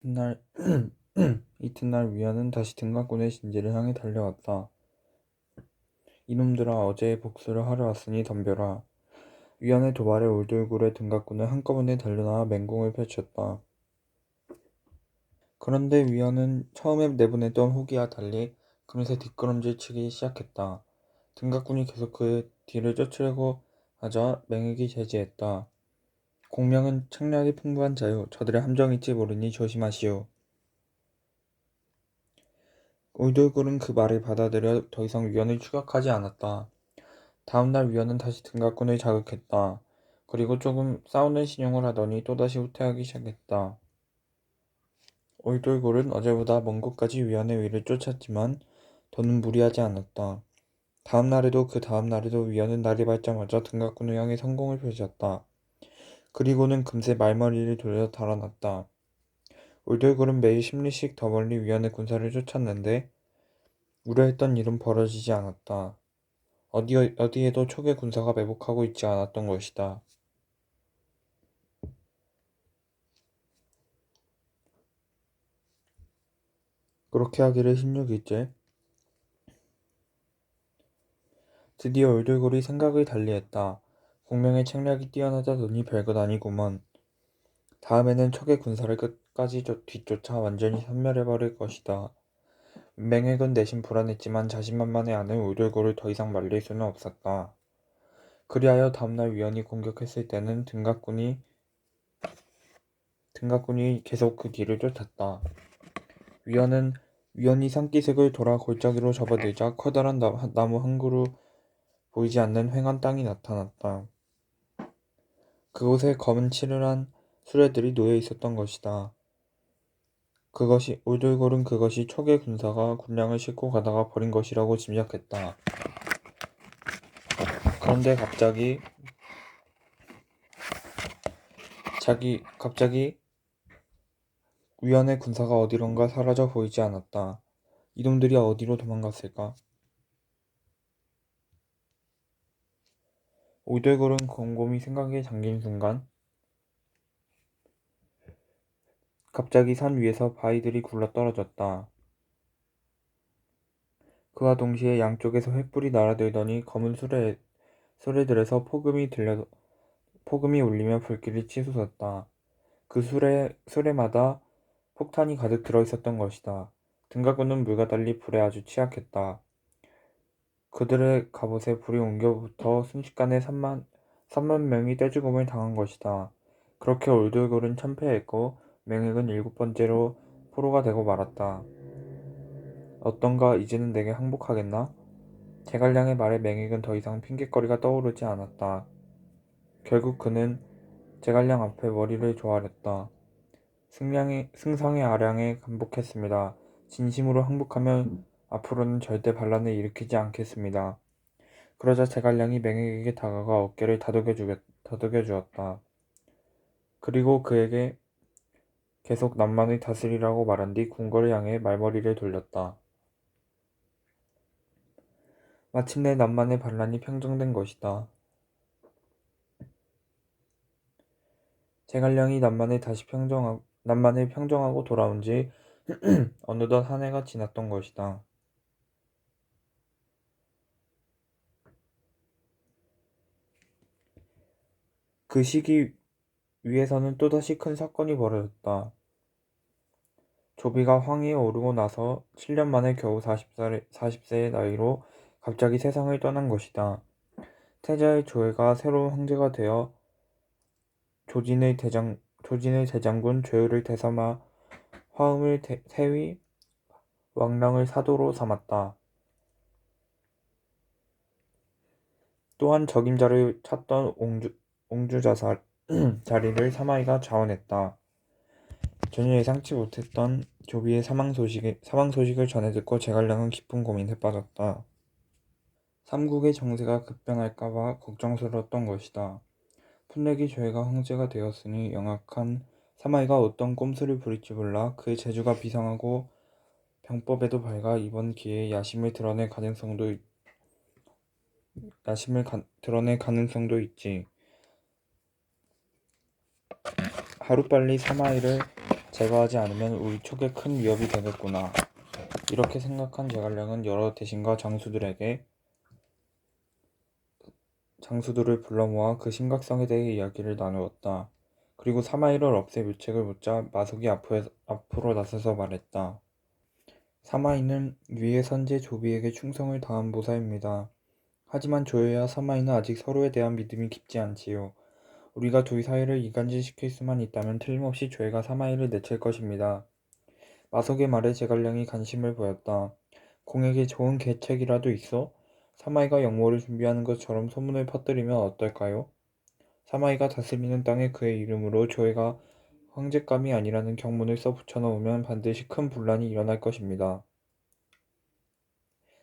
이튿날 이튿날 위안은 다시 등간꾼의 진지를 향해 달려왔다. 이놈들아, 어제의 복수를 하러 왔으니 덤벼라. 위안의 도발에 울돌굴의 등간꾼은 한꺼번에 달려나와 맹공을 펼쳤다. 그런데 위안은 처음에 내보내던 호기와 달리 금세 뒷걸음질 치기 시작했다. 등간꾼이 계속 그의 뒤를 쫓으려고 하자 맹액이 제지했다. 공명은 책략이 풍부한 자요, 저들의 함정일지 모르니 조심하시오. 울돌굴은 그 말을 받아들여 더 이상 위안을 추격하지 않았다. 다음 날 위안은 다시 등갑군을 자극했다. 그리고 조금 싸우는 신용을 하더니 또다시 후퇴하기 시작했다. 울돌굴은 어제보다 먼 곳까지 위안의 위를 쫓았지만 더는 무리하지 않았다. 다음 날에도 그 다음 날에도 위안은 날이 밝자마자 등갑군을 향해 성공을 펼쳤다. 그리고는 금세 말머리를 돌려 달아났다. 울돌굴은 매일 10리씩 더 멀리 위안의 군사를 쫓았는데 우려했던 일은 벌어지지 않았다. 어디에도 촉의 군사가 매복하고 있지 않았던 것이다. 그렇게 하기를 16일째. 드디어 울돌굴이 생각을 달리했다. 공명의 책략이 뛰어나다더니 별것 아니구먼. 다음에는 촉의 군사를 끝까지 뒤쫓아 완전히 섬멸해버릴 것이다. 맹획은 내심 불안했지만 자신만만해하는 울돌굴을 더 이상 말릴 수는 없었다. 그리하여 다음날 위안이 공격했을 때는 등갑군이 계속 그 뒤를 쫓았다. 위안이 산기슭을 돌아 골짜기로 접어들자 커다란 나무 한 그루 보이지 않는 휑한 땅이 나타났다. 그곳에 검은 칠을 한 수레들이 놓여 있었던 것이다. 울돌골은 그것이 촉의 군사가 군량을 싣고 가다가 버린 것이라고 짐작했다. 그런데 갑자기 위안의 군사가 어디론가 사라져 보이지 않았다. 이놈들이 어디로 도망갔을까? 울돌골은 곰곰이 생각에 잠긴 순간 갑자기 산 위에서 바위들이 굴러떨어졌다. 그와 동시에 양쪽에서 횃불이 날아들더니 검은 수레들에서 폭음이 울리며 불길이 치솟았다. 그 수레마다 폭탄이 가득 들어있었던 것이다. 등가구는 물과 달리 불에 아주 취약했다. 그들의 갑옷에 불이 옮겨붙어 순식간에 3만 명이 떼죽음을 당한 것이다. 그렇게 울돌골은 참패했고 맹액은 7번째로 포로가 되고 말았다. 어떤가, 이제는 내게 항복하겠나? 제갈량의 말에 맹익은 더 이상 핑곗거리가 떠오르지 않았다. 결국 그는 제갈량 앞에 머리를 조아렸다. 승상의 아량에 감복했습니다. 진심으로 항복하면 앞으로는 절대 반란을 일으키지 않겠습니다. 그러자 제갈량이 맹익에게 다가가 어깨를 다독여 주었다. 그리고 그에게 계속 남만을 다스리라고 말한 뒤 궁궐을 향해 말머리를 돌렸다. 마침내 남만의 반란이 평정된 것이다. 제갈량이 남만을 평정하고 돌아온 지 어느덧 한 해가 지났던 것이다. 그 시기 위에서는 또다시 큰 사건이 벌어졌다. 조비가 황위에 오르고 나서 7년 만에 겨우 40세의 나이로 갑자기 세상을 떠난 것이다. 태자의 조회가 새로운 황제가 되어 조진의 대장군 조율을 대삼아 화음을 세위 왕랑을 사도로 삼았다. 또한 적임자를 찾던 옹주 자리를 사마이가 자원했다. 전혀 예상치 못했던 조비의 사망 소식을 전해 듣고 제갈량은 깊은 고민에 빠졌다. 삼국의 정세가 급변할까봐 걱정스러웠던 것이다. 풋내기 조회가 황제가 되었으니 영악한 사마이가 어떤 꼼수를 부릴지 몰라 그의 재주가 비상하고 병법에도 밝아 이번 기회에 야심을 드러낼 가능성도 있지. 하루빨리 사마이를 제거하지 않으면 우리 촉에 큰 위협이 되겠구나. 이렇게 생각한 제갈량은 여러 대신과 장수들을 불러 모아 그 심각성에 대해 이야기를 나누었다. 그리고 사마이를 없앨 묘책을 묻자 마석이 앞으로 나서서 말했다. 사마이는 위의 선제 조비에게 충성을 다한 모사입니다. 하지만 조회와 사마이는 아직 서로에 대한 믿음이 깊지 않지요. 우리가 둘 사이를 이간질시킬 수만 있다면 틀림없이 조회가 사마이를 내칠 것입니다. 마석의 말에 제갈량이 관심을 보였다. 공에게 좋은 계책이라도 있어? 사마이가 영모를 준비하는 것처럼 소문을 퍼뜨리면 어떨까요? 사마이가 다스리는 땅에 그의 이름으로 조회가 황제감이 아니라는 경문을 써 붙여놓으면 반드시 큰 분란이 일어날 것입니다.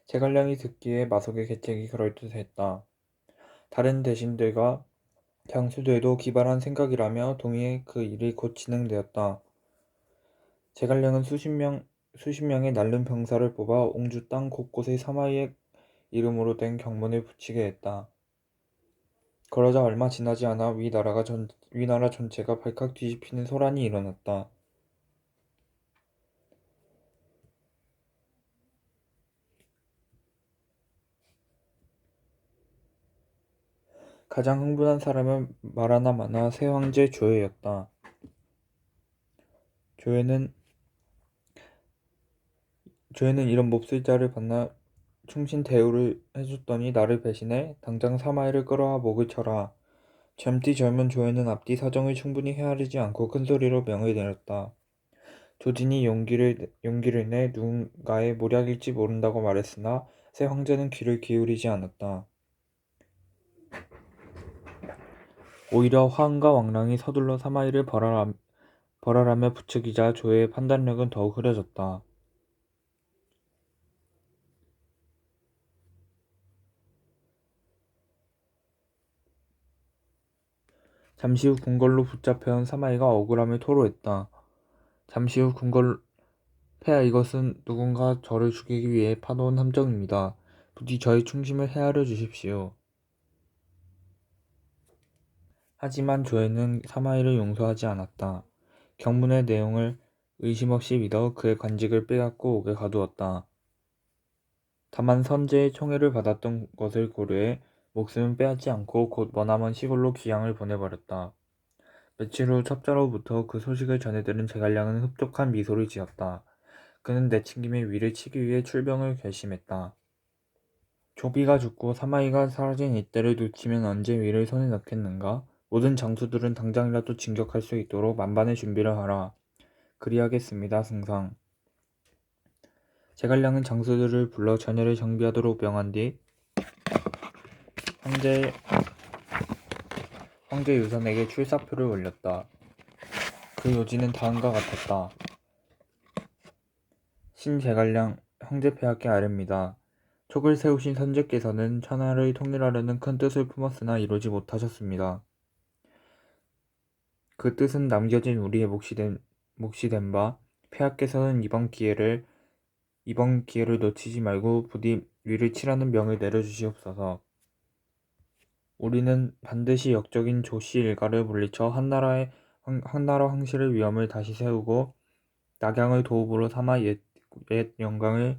제갈량이 듣기에 마석의 계책이 그럴듯했다. 다른 대신들과 장수들도 기발한 생각이라며 동의해 그 일이 곧 진행되었다. 제갈량은 수십 명의 날름 병사를 뽑아 옹주 땅 곳곳에 사마이의 이름으로 된 경문을 붙이게 했다. 그러자 얼마 지나지 않아 위나라 전체가 발칵 뒤집히는 소란이 일어났다. 가장 흥분한 사람은 말하나 마나 새 황제 조회였다. 조회는 이런 몹쓸 자를 만나 충신 대우를 해줬더니 나를 배신해 당장 사마이를 끌어와 목을 쳐라. 젊디 젊은 조회는 앞뒤 사정을 충분히 헤아리지 않고 큰소리로 명을 내렸다. 조진이 용기를 내 누군가의 모략일지 모른다고 말했으나 새 황제는 귀를 기울이지 않았다. 오히려 화음과 왕랑이 서둘러 사마이를 벌하라며 부추기자 조회의 판단력은 더욱 흐려졌다. 잠시 후 궁궐로 붙잡혀온 사마이가 억울함을 토로했다. 잠시 후 폐하 이것은 누군가 저를 죽이기 위해 파놓은 함정입니다. 부디 저의 충심을 헤아려 주십시오. 하지만 조회는 사마이를 용서하지 않았다. 경문의 내용을 의심 없이 믿어 그의 관직을 빼앗고 옥에 가두었다. 다만 선제의 총애를 받았던 것을 고려해 목숨은 빼앗지 않고 곧 머나먼 시골로 귀양을 보내버렸다. 며칠 후 첩자로부터 그 소식을 전해들은 제갈량은 흡족한 미소를 지었다. 그는 내친김에 위를 치기 위해 출병을 결심했다. 조비가 죽고 사마이가 사라진 이때를 놓치면 언제 위를 손에 넣겠는가? 모든 장수들은 당장이라도 진격할 수 있도록 만반의 준비를 하라. 그리하겠습니다, 승상. 제갈량은 장수들을 불러 전열을 정비하도록 명한 뒤 황제 유선에게 출사표를 올렸다. 그 요지는 다음과 같았다. 신제갈량 황제폐하께 아뢰입니다. 촉을 세우신 선제께서는 천하를 통일하려는 큰 뜻을 품었으나 이루지 못하셨습니다. 그 뜻은 남겨진 우리의 몫이 된 바 폐하께서는 이번 기회를 놓치지 말고 부디 위를 치라는 명을 내려주시옵소서. 우리는 반드시 역적인 조씨 일가를 물리쳐 한나라 황실의 위엄을 다시 세우고 낙양을 도읍으로 삼아 옛 영광을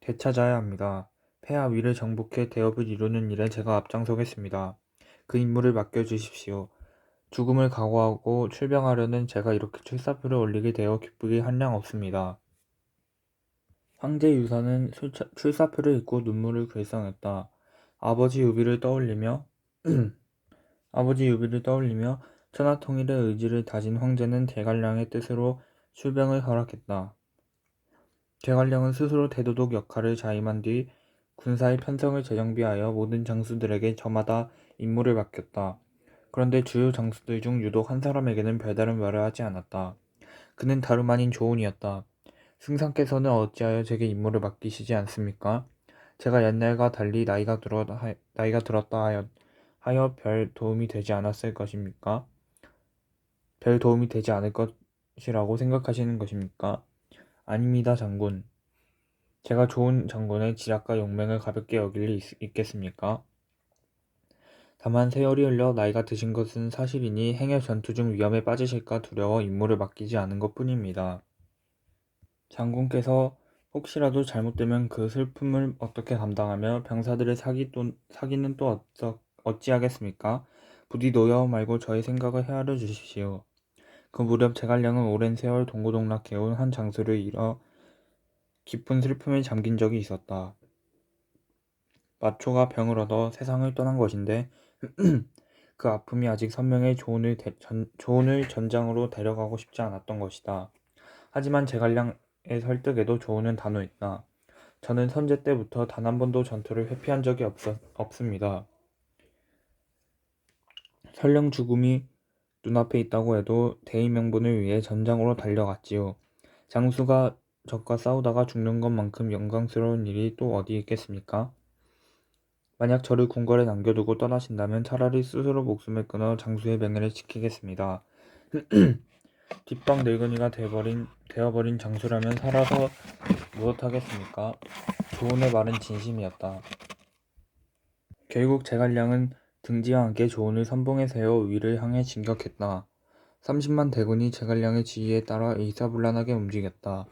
되찾아야 합니다. 폐하 위를 정복해 대업을 이루는 일에 제가 앞장서겠습니다. 그 임무를 맡겨주십시오. 죽음을 각오하고 출병하려는 제가 이렇게 출사표를 올리게 되어 기쁘기 한량 없습니다. 황제 유사는 출사표를 읽고 눈물을 글썽였다. 아버지 유비를 떠올리며 천하통일의 의지를 다진 황제는 제갈량의 뜻으로 출병을 허락했다. 제갈량은 스스로 대도독 역할을 자임한 뒤 군사의 편성을 재정비하여 모든 장수들에게 저마다 임무를 맡겼다. 그런데 주요 장수들 중 유독 한 사람에게는 별다른 말을 하지 않았다. 그는 다름 아닌 조온이었다. 승상께서는 어찌하여 제게 임무를 맡기시지 않습니까? 제가 옛날과 달리 나이가 들었다 하여 별 도움이 되지 않았을 것입니까? 별 도움이 되지 않을 것이라고 생각하시는 것입니까? 아닙니다, 장군. 제가 좋은 장군의 지략과 용맹을 가볍게 여길 리 있겠습니까? 다만 세월이 흘러 나이가 드신 것은 사실이니 행여 전투 중 위험에 빠지실까 두려워 임무를 맡기지 않은 것뿐입니다. 장군께서 혹시라도 잘못되면 그 슬픔을 어떻게 감당하며 병사들의 사기는 또 어찌하겠습니까? 부디 노여워 말고 저의 생각을 헤아려 주십시오. 그 무렵 제갈량은 오랜 세월 동고동락해온 한 장수를 잃어 깊은 슬픔에 잠긴 적이 있었다. 마초가 병을 얻어 세상을 떠난 것인데 그 아픔이 아직 선명해 조은을 전장으로 데려가고 싶지 않았던 것이다. 하지만 제갈량의 설득에도 조은은 단호했다. 저는 선제 때부터 단 한 번도 전투를 회피한 적이 없습니다. 설령 죽음이 눈앞에 있다고 해도 대의 명분을 위해 전장으로 달려갔지요. 장수가 적과 싸우다가 죽는 것만큼 영광스러운 일이 또 어디 있겠습니까? 만약 저를 궁궐에 남겨두고 떠나신다면 차라리 스스로 목숨을 끊어 장수의 명예를 지키겠습니다. 뒷방 늙은이가 되어버린 장수라면 살아서 무엇하겠습니까? 조은의 말은 진심이었다. 결국 제갈량은 등지와 함께 조은을 선봉에 세워 위를 향해 진격했다. 30만 대군이 제갈량의 지휘에 따라 일사불란하게 움직였다.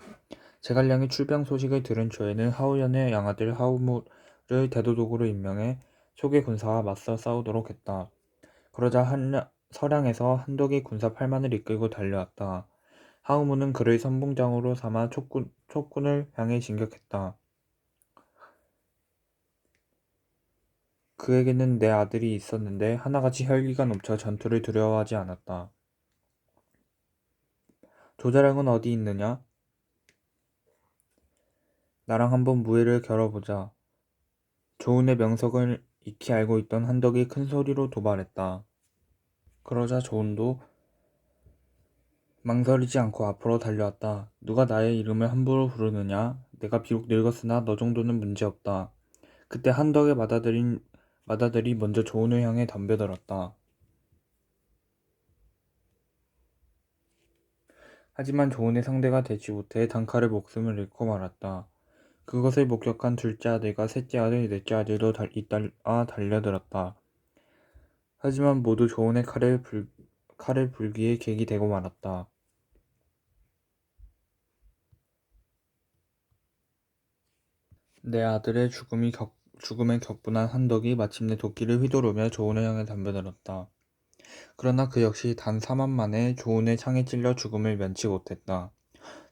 제갈량의 출병 소식을 들은 조에는 하우연의 양아들 하우무를 대도독으로 임명해 초계 군사와 맞서 싸우도록 했다. 그러자 서량에서 한덕이 군사 8만을 이끌고 달려왔다. 하우무는 그를 선봉장으로 삼아 촉군을 향해 진격했다. 그에게는 네 아들이 있었는데 하나같이 혈기가 넘쳐 전투를 두려워하지 않았다. 조자량은 어디 있느냐? 나랑 한번 무예를 겨뤄보자. 조은의 명석을 익히 알고 있던 한덕이 큰 소리로 도발했다. 그러자 조은도 망설이지 않고 앞으로 달려왔다. 누가 나의 이름을 함부로 부르느냐? 내가 비록 늙었으나 너 정도는 문제없다. 그때 한덕의 맏아들이 먼저 조은을 향해 덤벼들었다. 하지만 조은의 상대가 되지 못해 단칼에 목숨을 잃고 말았다. 그것을 목격한 둘째 아들과 셋째 아들, 넷째 아들도 잇따라 달려들었다. 하지만 모두 조은의 칼을 불기에 객이 되고 말았다. 내 아들의 죽음에 격분한 한덕이 마침내 도끼를 휘두르며 조은을 향해 덤벼들었다. 그러나 그 역시 단 4만 만에 조은의 창에 찔려 죽음을 면치 못했다.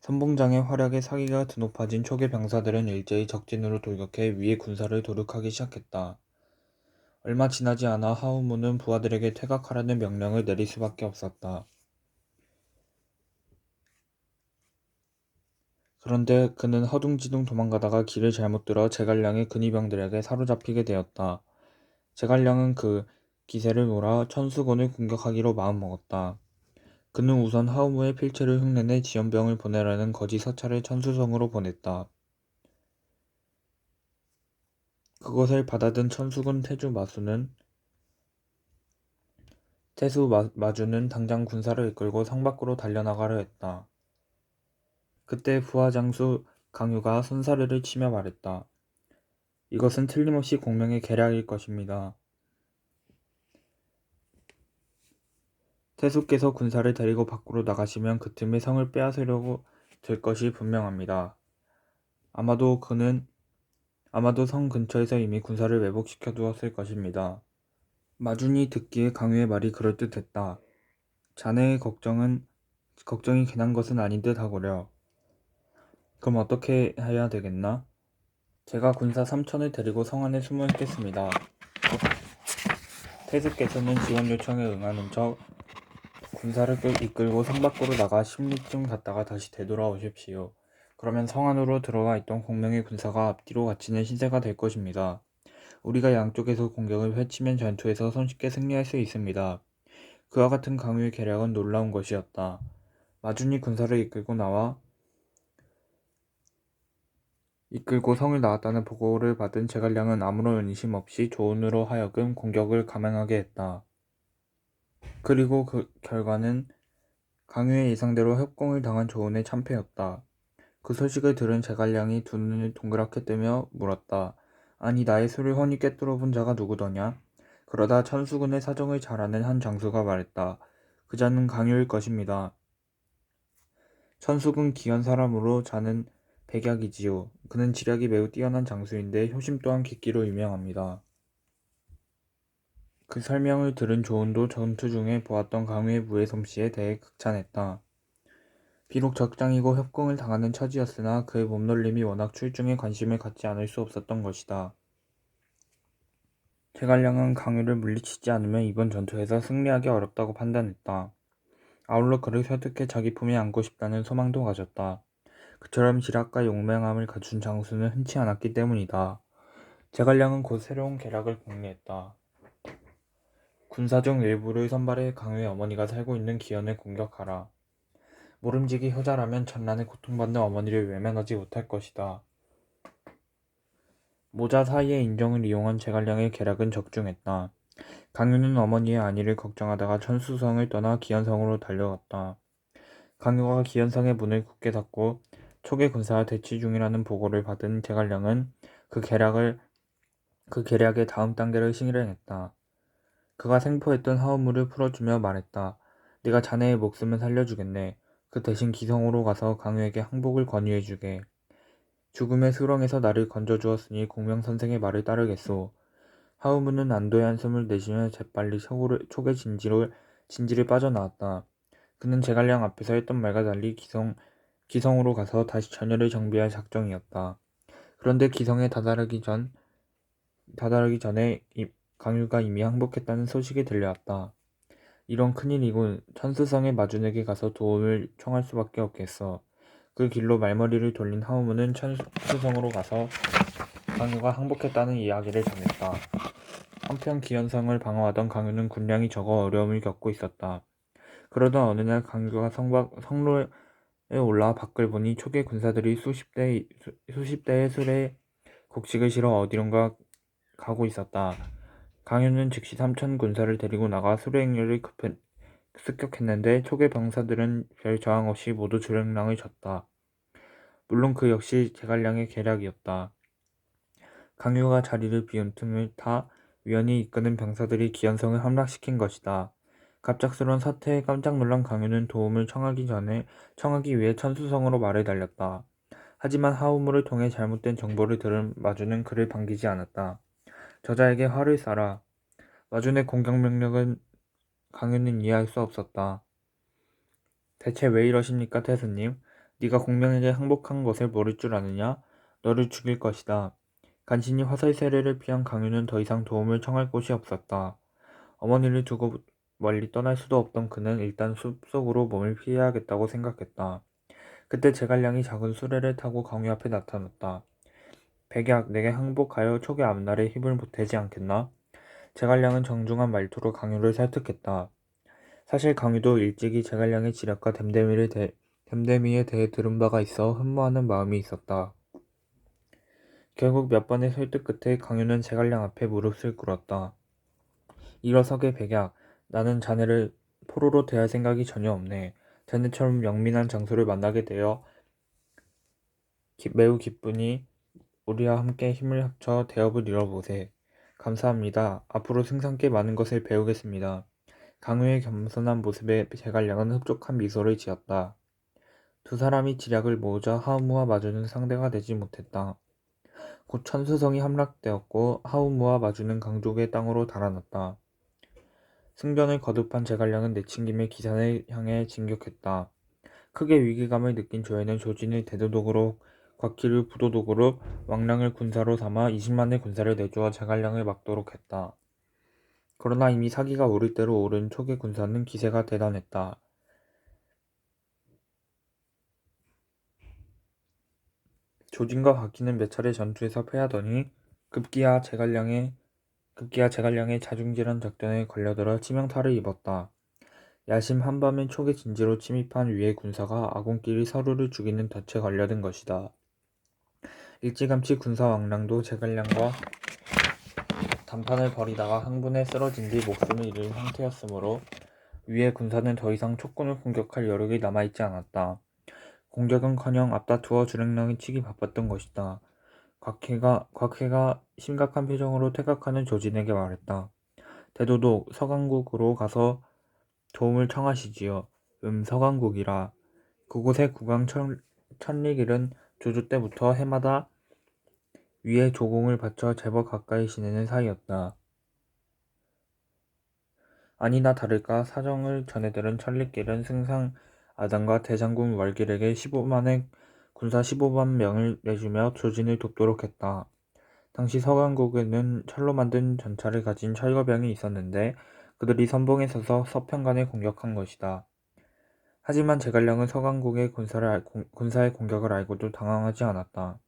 선봉장의 활약에 사기가 드높아진 초계 병사들은 일제히 적진으로 돌격해 위의 군사를 도륙하기 시작했다. 얼마 지나지 않아 하우무는 부하들에게 퇴각하라는 명령을 내릴 수밖에 없었다. 그런데 그는 허둥지둥 도망가다가 길을 잘못 들어 제갈량의 근위병들에게 사로잡히게 되었다. 제갈량은 그 기세를 몰아 천수군을 공격하기로 마음먹었다. 그는 우선 하우무의 필체를 흉내내 지연병을 보내라는 거짓 서찰을 천수성으로 보냈다. 그것을 받아든 천수군 태수 마주는 당장 군사를 이끌고 성 밖으로 달려나가려 했다. 그때 부하장수 강유가 손사래를 치며 말했다. 이것은 틀림없이 공명의 계략일 것입니다. 태수께서 군사를 데리고 밖으로 나가시면 그 틈에 성을 빼앗으려고 들 것이 분명합니다. 아마도 성 근처에서 이미 군사를 매복시켜 두었을 것입니다. 마준이 듣기에 강유의 말이 그럴듯했다. 자네의 걱정이 괜한 것은 아닌 듯 하구려. 그럼 어떻게 해야 되겠나? 제가 군사 3천을 데리고 성 안에 숨어 있겠습니다. 태수께서는 지원 요청에 응하는 척 군사를 이끌고 성 밖으로 나가 10리쯤 갔다가 다시 되돌아오십시오. 그러면 성 안으로 들어와 있던 공명의 군사가 앞뒤로 갇히는 신세가 될 것입니다. 우리가 양쪽에서 공격을 펼치면 전투에서 손쉽게 승리할 수 있습니다. 그와 같은 강유의 계략은 놀라운 것이었다. 마준이 군사를 이끌고 성을 나왔다는 보고를 받은 제갈량은 아무런 의심 없이 조은으로 하여금 공격을 감행하게 했다. 그리고 그 결과는 강유의 예상대로 협공을 당한 조은의 참패였다. 그 소식을 들은 제갈량이 두 눈을 동그랗게 뜨며 물었다. 아니 나의 수를 훤히 꿰뚫어 본 자가 누구더냐? 그러다 천수군의 사정을 잘 아는 한 장수가 말했다. 그자는 강요일 것입니다. 천수군 기현 사람으로 자는 백약이지요. 그는 지략이 매우 뛰어난 장수인데 효심 또한 깊기로 유명합니다. 그 설명을 들은 조은도 전투 중에 보았던 강유의 무예 솜씨에 대해 극찬했다. 비록 적장이고 협공을 당하는 처지였으나 그의 몸놀림이 워낙 출중에 관심을 갖지 않을 수 없었던 것이다. 제갈량은 강유를 물리치지 않으면 이번 전투에서 승리하기 어렵다고 판단했다. 아울러 그를 설득해 자기 품에 안고 싶다는 소망도 가졌다. 그처럼 지략과 용맹함을 갖춘 장수는 흔치 않았기 때문이다. 제갈량은 곧 새로운 계략을 궁리했다. 군사 중 일부를 선발해 강유의 어머니가 살고 있는 기현을 공격하라. 모름지기 효자라면 전란에 고통받는 어머니를 외면하지 못할 것이다. 모자 사이의 인정을 이용한 제갈량의 계략은 적중했다. 강유는 어머니의 안위를 걱정하다가 천수성을 떠나 기현성으로 달려갔다. 강유가 기현성의 문을 굳게 닫고 초계 군사와 대치 중이라는 보고를 받은 제갈량은 그 계략의 다음 단계를 실행했다. 그가 생포했던 하우물을 풀어주며 말했다. 네가 자네의 목숨은 살려주겠네. 그 대신 기성으로 가서 강유에게 항복을 권유해주게. 죽음의 수렁에서 나를 건져주었으니 공명선생의 말을 따르겠소. 하우문은 안도의 한숨을 내쉬며 재빨리 촉의 진지를 빠져나왔다. 그는 제갈량 앞에서 했던 말과 달리 기성으로 가서 다시 전열을 정비할 작정이었다. 그런데 기성에 다다르기 전에 강유가 이미 항복했다는 소식이 들려왔다. 이런 큰일이군. 천수성의 마준에게 가서 도움을 청할 수밖에 없겠어. 그 길로 말머리를 돌린 하우문은 천수성으로 가서 강유가 항복했다는 이야기를 전했다. 한편 기현성을 방어하던 강유는 군량이 적어 어려움을 겪고 있었다. 그러던 어느 날 강유가 성로에 올라 밖을 보니 초계 군사들이 수십 대의 술에 곡식을 실어 어디론가 가고 있었다. 강유는 즉시 3천 군사를 데리고 나가 수레행렬을 습격했는데 초계 병사들은 별 저항 없이 모두 주랭랑을 졌다. 물론 그 역시 제갈량의 계략이었다. 강유가 자리를 비운 틈을 타 위원이 이끄는 병사들이 기현성을 함락시킨 것이다. 갑작스러운 사태에 깜짝 놀란 강유는 도움을 청하기 위해 천수성으로 말을 달렸다. 하지만 하우무를 통해 잘못된 정보를 들은 마주는 그를 반기지 않았다. 저자에게 화를 쏴라. 마준의 공격 명령은 강유는 이해할 수 없었다. 대체 왜 이러십니까, 태수님? 네가 공명에게 항복한 것을 모를 줄 아느냐? 너를 죽일 것이다. 간신히 화살 세례를 피한 강유는 더 이상 도움을 청할 곳이 없었다. 어머니를 두고 멀리 떠날 수도 없던 그는 일단 숲속으로 몸을 피해야겠다고 생각했다. 그때 제갈량이 작은 수레를 타고 강유 앞에 나타났다. 백약, 내게 항복하여 촉의 앞날에 힘을 보태지 않겠나? 제갈량은 정중한 말투로 강유를 설득했다. 사실 강유도 일찍이 제갈량의 지략과 댐데미에 대해 들은 바가 있어 흠모하는 마음이 있었다. 결국 몇 번의 설득 끝에 강유는 제갈량 앞에 무릎을 꿇었다. 일어서게 백약, 나는 자네를 포로로 대할 생각이 전혀 없네. 자네처럼 영민한 장수를 만나게 되어 매우 기쁘니 우리와 함께 힘을 합쳐 대업을 이뤄보세. 감사합니다. 앞으로 승상께 많은 것을 배우겠습니다. 강유의 겸손한 모습에 제갈량은 흡족한 미소를 지었다. 두 사람이 지략을 모으자 하우무와 마주는 상대가 되지 못했다. 곧 천수성이 함락되었고 하우무와 마주는 강족의 땅으로 달아났다. 승전을 거듭한 제갈량은 내친김에 기산을 향해 진격했다. 크게 위기감을 느낀 조연은 조진을 대도독으로 곽희를 부도독으로 왕량을 군사로 삼아 20만의 군사를 내주어 제갈량을 막도록 했다. 그러나 이미 사기가 오를 대로 오른 초계 군사는 기세가 대단했다. 조진과 곽희는 몇 차례 전투에서 패하더니 급기야 제갈량의 자중질환 작전에 걸려들어 치명타를 입었다. 야심 한밤에 촉의 진지로 침입한 위의 군사가 아군끼리 서로를 죽이는 덫에 걸려든 것이다. 일찌감치 군사 왕랑도 제갈량과 단판을 벌이다가 흥분에 쓰러진 뒤 목숨을 잃은 상태였으므로 위의 군사는 더 이상 촉군을 공격할 여력이 남아있지 않았다. 공격은커녕 앞다투어 주랭랑이 치기 바빴던 것이다. 곽해가 심각한 표정으로 퇴각하는 조진에게 말했다. 대도독 서강국으로 가서 도움을 청하시지요. 서강국이라. 그곳의 국왕 천리길은 조조 때부터 해마다 위에 조공을 바쳐 제법 가까이 지내는 사이였다. 아니나 다를까 사정을 전해들은 천리길은 승상 아당과 대장군 월길에게 15만의 군사 15만 명을 내주며 조진을 돕도록 했다. 당시 서강국에는 철로 만든 전차를 가진 철거병이 있었는데 그들이 선봉에 서서 서편간을 공격한 것이다. 하지만 제갈량은 서강국의 군사의 공격을 알고도 당황하지 않았다.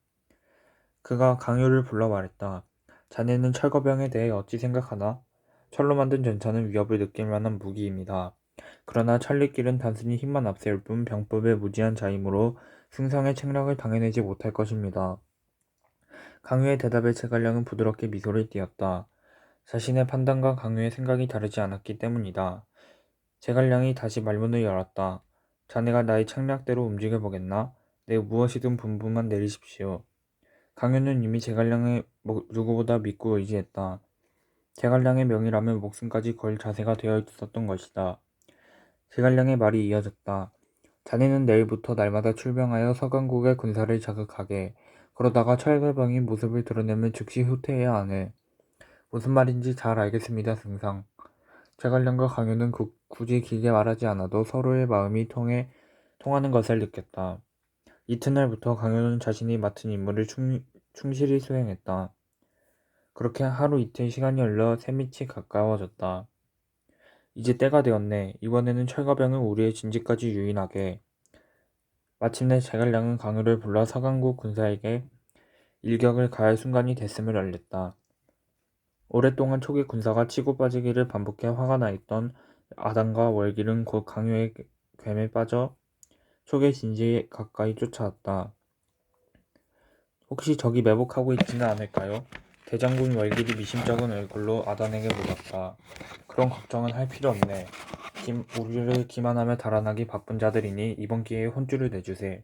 그가 강요를 불러 말했다. 자네는 철거병에 대해 어찌 생각하나? 철로 만든 전차는 위협을 느낄 만한 무기입니다. 그러나 천리길은 단순히 힘만 앞세울 뿐 병법에 무지한 자이므로 승상의 책략을 당해내지 못할 것입니다. 강유의 대답에 제갈량은 부드럽게 미소를 띄었다. 자신의 판단과 강유의 생각이 다르지 않았기 때문이다. 제갈량이 다시 말문을 열었다. 자네가 나의 책략대로 움직여보겠나? 내 무엇이든 분부만 내리십시오. 강유는 이미 제갈량을 누구보다 믿고 의지했다. 제갈량의 명이라면 목숨까지 걸 자세가 되어 있었던 것이다. 제갈량의 말이 이어졌다. 자네는 내일부터 날마다 출병하여 서강국의 군사를 자극하게. 그러다가 철거병이 모습을 드러내면 즉시 후퇴해야 하네. 무슨 말인지 잘 알겠습니다, 승상. 제갈량과 강유는 굳이 길게 말하지 않아도 서로의 마음이 통하는 것을 느꼈다. 이튿날부터 강유는 자신이 맡은 임무를 충실히 수행했다. 그렇게 하루 이틀 시간이 흘러 새밑이 가까워졌다. 이제 때가 되었네. 이번에는 철거병은 우리의 진지까지 유인하게. 마침내 제갈량은 강유를 불러 서강국 군사에게 일격을 가할 순간이 됐음을 알렸다. 오랫동안 초기 군사가 치고 빠지기를 반복해 화가 나 있던 아당과 월길은 곧 강유의 괸에 빠져 초계 진지에 가까이 쫓아왔다. 혹시 적이 매복하고 있지는 않을까요? 대장군 월길이 미심쩍은 얼굴로 아단에게 물었다. 그런 걱정은 할 필요 없네. 우리를 기만하며 달아나기 바쁜 자들이니 이번 기회에 혼쭐을 내주세.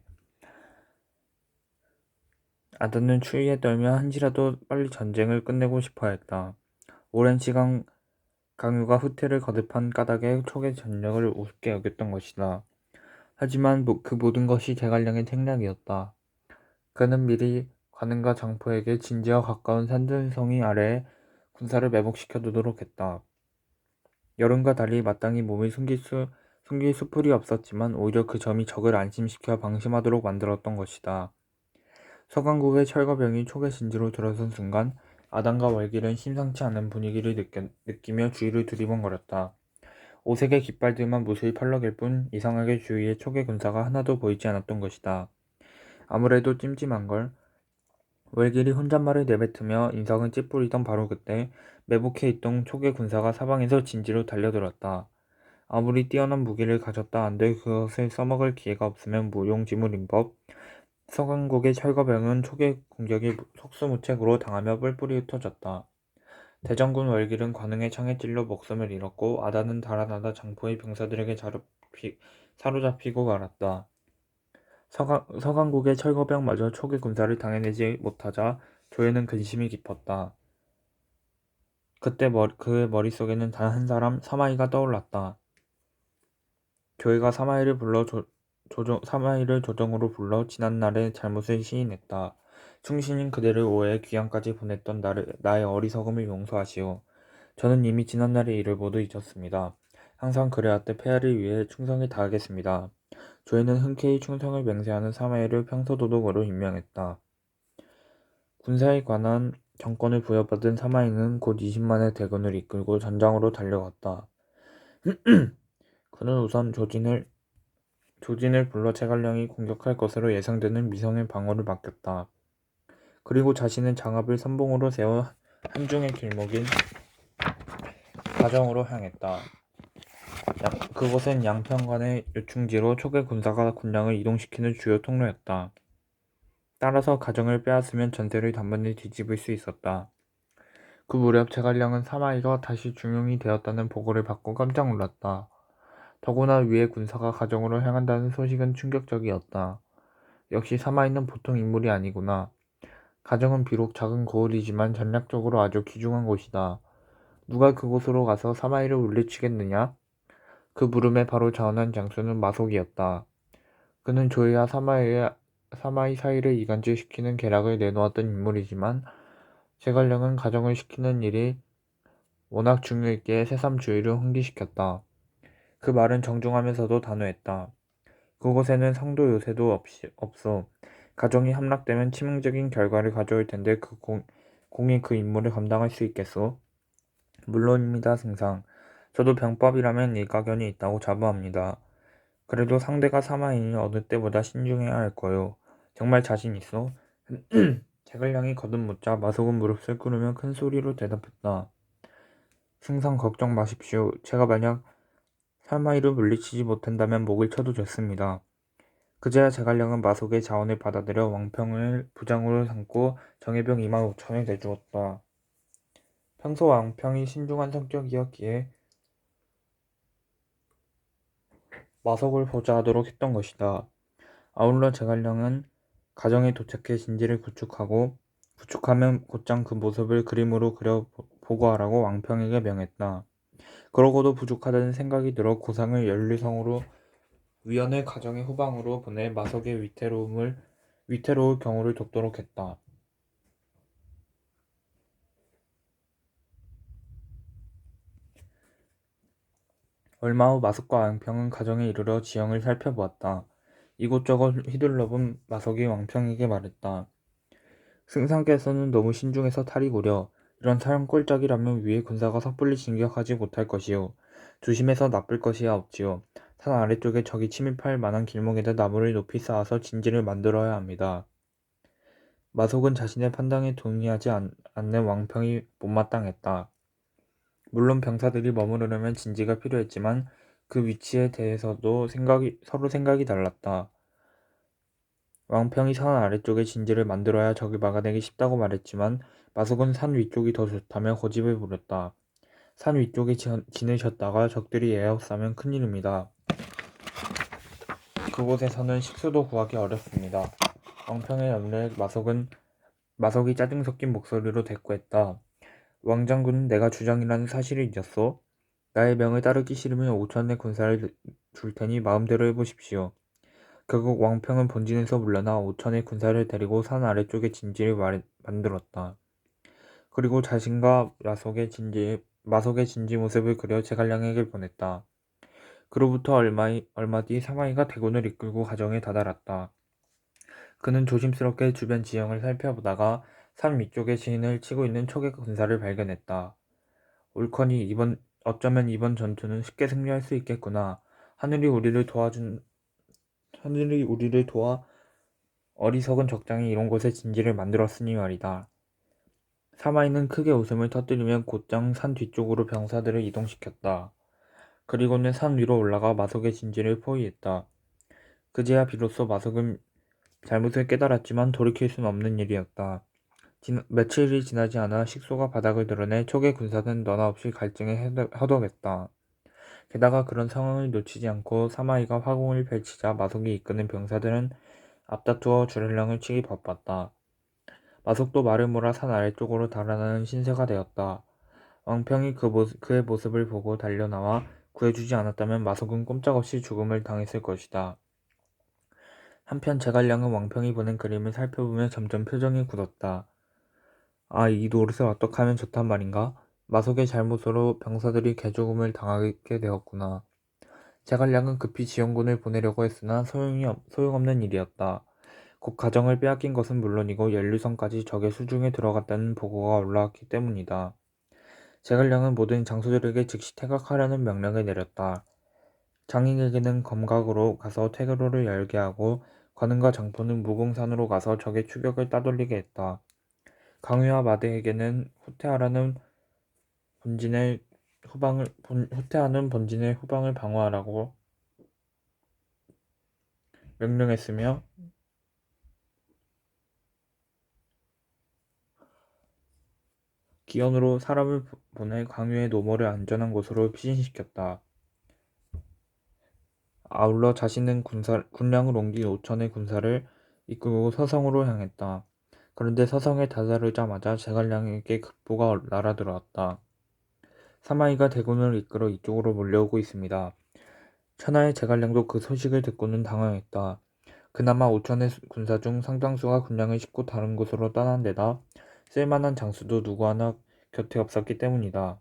아단은 추위에 떨며 한시라도 빨리 전쟁을 끝내고 싶어 했다. 오랜 시간 강유가 후퇴를 거듭한 까닭에 촉의 전력을 우습게 여겼던 것이다. 하지만 그 모든 것이 제갈량의 책략이었다. 그는 미리 관음과 장포에게 진지와 가까운 산전성이 아래에 군사를 매복시켜 두도록 했다. 여름과 달리 마땅히 몸을 숨길 수풀이 없었지만 오히려 그 점이 적을 안심시켜 방심하도록 만들었던 것이다. 서강국의 철거병이 촉의 진지로 들어선 순간 아담과 월길은 심상치 않은 분위기를 느끼며 주위를 두리번거렸다. 오색의 깃발들만 무수히 펄럭일 뿐 이상하게 주위에 촉의 군사가 하나도 보이지 않았던 것이다. 아무래도 찜찜한걸. 월길이 혼잣말을 내뱉으며 인상은 찌푸리던 바로 그때 매복해 있던 촉의 군사가 사방에서 진지로 달려들었다. 아무리 뛰어난 무기를 가졌다 한들 그것을 써먹을 기회가 없으면 무용지물인 법. 서강국의 철거병은 촉의 공격이 속수무책으로 당하며 뿔뿔이 흩어졌다. 대장군 월길은 관흥의 창에 찔려 목숨을 잃었고 아다는 달아나다 장포의 병사들에게 사로잡히고 말았다. 서강국의 철거병마저 촉의 군사를 당해내지 못하자 조에는 근심이 깊었다. 그때 그의 머릿속에는 단 한 사람 사마이가 떠올랐다. 조회가 사마이를 조정으로 불러 지난날의 잘못을 시인했다. 충신인 그대를 오해 귀양까지 보냈던 나의 어리석음을 용서하시오. 저는 이미 지난날의 일을 모두 잊었습니다. 항상 그래왔듯 폐하를 위해 충성히 다하겠습니다. 조회는 흔쾌히 충성을 맹세하는 사마이를 평소도독으로 임명했다. 군사에 관한 정권을 부여받은 사마이는 곧 20만의 대군을 이끌고 전장으로 달려갔다. 그는 우선 조진을 불러 제갈량이 공격할 것으로 예상되는 미성의 방어를 맡겼다. 그리고 자신은 장압을 선봉으로 세워 한중의 길목인 가정으로 향했다. 그곳은 양평간의 요충지로 촉의 군사가 군량을 이동시키는 주요 통로였다. 따라서 가정을 빼앗으면 전세를 단번에 뒤집을 수 있었다. 그 무렵 제갈량은 사마이가 다시 중용이 되었다는 보고를 받고 깜짝 놀랐다. 더구나 위의 군사가 가정으로 향한다는 소식은 충격적이었다. 역시 사마이는 보통 인물이 아니구나. 가정은 비록 작은 고을이지만 전략적으로 아주 귀중한 곳이다. 누가 그곳으로 가서 사마이를 물리치겠느냐? 그 물음에 바로 자원한 장수는 마속이었다. 그는 조이와 사마이 사이를 이간질시키는 계략을 내놓았던 인물이지만 제갈량은 가정을 시키는 일이 워낙 중요했기에 새삼 주의를 환기시켰다. 그 말은 정중하면서도 단호했다. 그곳에는 상도 요새도 없어. 가정이 함락되면 치명적인 결과를 가져올 텐데 공이 그 임무를 감당할 수 있겠소? 물론입니다, 승상. 저도 병법이라면 일가견이 있다고 자부합니다. 그래도 상대가 사마이니 어느 때보다 신중해야 할 거요. 정말 자신 있어? 제갈량이 거듭묻자 마속은 무릎을 꿇으며 큰 소리로 대답했다. 승상 걱정 마십시오. 제가 만약 사마이를 물리치지 못한다면 목을 쳐도 좋습니다. 그제야 제갈량은 마속의 자원을 받아들여 왕평을 부장으로 삼고 정예병 2만 5천을 내주었다. 평소 왕평이 신중한 성격이었기에 마속을 보좌하도록 했던 것이다. 아울러 제갈량은 가정에 도착해 진지를 구축하면 곧장 그 모습을 그림으로 그려 보고하라고 왕평에게 명했다. 그러고도 부족하다는 생각이 들어 고상을 연류성으로 위원을 가정의 후방으로 보내 마속의 위태로울 경우를 돕도록 했다. 얼마 후 마속과 왕평은 가정에 이르러 지형을 살펴보았다. 이곳저곳 휘둘러본 마속이 왕평에게 말했다. 승상께서는 너무 신중해서 탈이 구려. 이런 사형꼴짝이라면 위에 군사가 섣불리 진격하지 못할 것이요. 조심해서 나쁠 것이야 없지요. 산 아래쪽에 적이 침입할 만한 길목에다 나무를 높이 쌓아서 진지를 만들어야 합니다. 마속은 자신의 판단에 동의하지 않는 왕평이 못마땅했다. 물론 병사들이 머무르려면 진지가 필요했지만 그 위치에 대해서도 서로 생각이 달랐다. 왕평이 산 아래쪽에 진지를 만들어야 적을 막아내기 쉽다고 말했지만 마속은 산 위쪽이 더 좋다며 고집을 부렸다. 산 위쪽에 지내셨다가 적들이 에워싸면 큰일입니다. 그곳에서는 식수도 구하기 어렵습니다. 왕평의 염려에 마속이 짜증 섞인 목소리로 대꾸했다. 왕장군은 내가 주장이라는 사실을 잊었소? 나의 명을 따르기 싫으면 5천의 군사를 줄 테니 마음대로 해보십시오. 결국 왕평은 본진에서 물러나 5천의 군사를 데리고 산 아래쪽에 진지를 만들었다. 그리고 자신과 마속의 진지 모습을 그려 제갈량에게 보냈다. 그로부터 얼마 뒤 사마이가 대군을 이끌고 가정에 다다랐다. 그는 조심스럽게 주변 지형을 살펴보다가 산 위쪽에 진을 치고 있는 초계 군사를 발견했다. 옳거니 어쩌면 이번 전투는 쉽게 승리할 수 있겠구나. 하늘이 우리를 도와 어리석은 적장이 이런 곳에 진지를 만들었으니 말이다. 사마이는 크게 웃음을 터뜨리며 곧장 산 뒤쪽으로 병사들을 이동시켰다. 그리고는 산 위로 올라가 마속의 진지를 포위했다. 그제야 비로소 마속은 잘못을 깨달았지만 돌이킬 수는 없는 일이었다. 며칠이 지나지 않아 식소가 바닥을 드러내 초계 군사는 너나 없이 갈증에 허덕였다. 게다가 그런 상황을 놓치지 않고 사마이가 화공을 펼치자 마속이 이끄는 병사들은 앞다투어 주렐랑을 치기 바빴다. 마속도 말을 몰아 산 아래쪽으로 달아나는 신세가 되었다. 왕평이 그의 모습을 보고 달려나와 구해주지 않았다면 마속은 꼼짝없이 죽음을 당했을 것이다. 한편 제갈량은 왕평이 보낸 그림을 살펴보며 점점 표정이 굳었다. 아, 이 노릇을 어떻게 하면 좋단 말인가? 마속의 잘못으로 병사들이 개죽음을 당하게 되었구나. 제갈량은 급히 지원군을 보내려고 했으나 소용없는 일이었다. 곧 가정을 빼앗긴 것은 물론이고 연류성까지 적의 수중에 들어갔다는 보고가 올라왔기 때문이다. 제갈량은 모든 장수들에게 즉시 퇴각하라는 명령을 내렸다. 장인에게는 검각으로 가서 퇴로를 열게 하고 관음과 장포는 무공산으로 가서 적의 추격을 따돌리게 했다. 강유와 마대에게는 후퇴하는 본진의 후방을 방어하라고 명령했으며 기원으로 사람을 보내 강유의 노모를 안전한 곳으로 피신시켰다. 아울러 자신은 군량을 옮긴 5천의 군사를 이끌고 서성으로 향했다. 그런데 서성에 다다르자마자 제갈량에게 급보가 날아들어왔다. 사마이가 대군을 이끌어 이쪽으로 몰려오고 있습니다. 천하의 제갈량도 그 소식을 듣고는 당황했다. 그나마 5천의 군사 중 상당수가 군량을 싣고 다른 곳으로 떠난 데다 쓸만한 장수도 누구 하나 곁에 없었기 때문이다.